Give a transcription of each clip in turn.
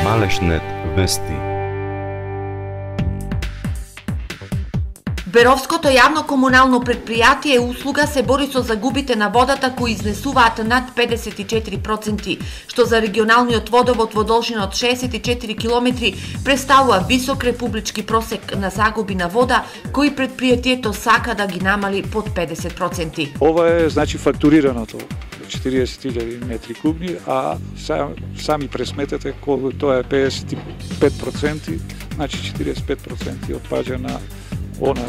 Малешнет вести. Беровското јавно комунално предпријатие услуга се бори со загубите на водата кои изнесуваат над 54%, што за регионалниот водовод во должина од 64 километри представува висок републички просек на загуби на вода, кои предпријатието сака да ги намали под 50%. Ова е значи фактурираното 40.000 метри кубни, а сами пресметете колку тоа е 55%, значи 45% отпаѓа на она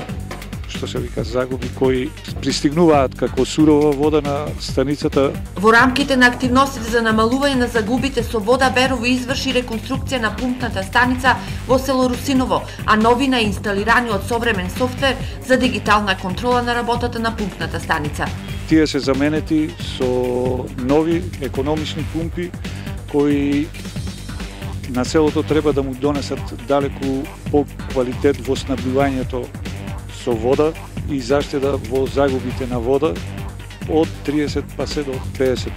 што се вика загуби кои пристигнуваат како сурова вода на станицата. Во рамките на активностите за намалување на загубите со вода, Берово изврши реконструкција на пумпната станица во село Русиново, а новина е инсталираниот современ софтвер за дигитална контрола на работата на пумпната станица. Тие се заменети со нови економични пумпи кои на селото треба да му донесат далеку по-квалитет во снабдувањето со вода и заштеда во загубите на вода од 30 па се до 50%.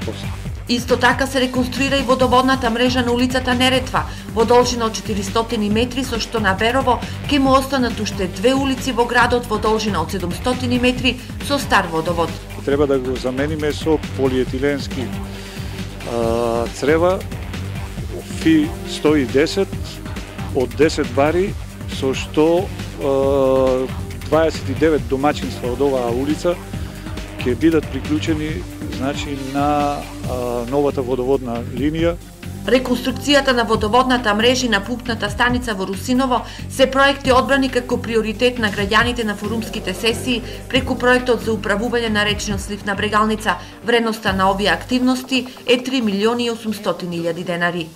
Исто така се реконструира и водоводната мрежа на улицата Неретва во должина од 400 метри, со што на Берово ќе му останат уште две улици во градот во должина од 700 метри со стар водовод. Треба да го замениме со полиетиленски црева Фи 110 од 10 бари, со што 29 домаќинства од оваа улица ќе бидат приклучени значи на новата водоводна линија. Реконструкцијата на водоводната мрежа и на пумпната станица во Русиново се проекти одбрани како приоритет на граѓаните на форумските сесии преку проектот за управување на речниот слив на Брегалница. Вредноста на овие активности е 3.800.000 денари.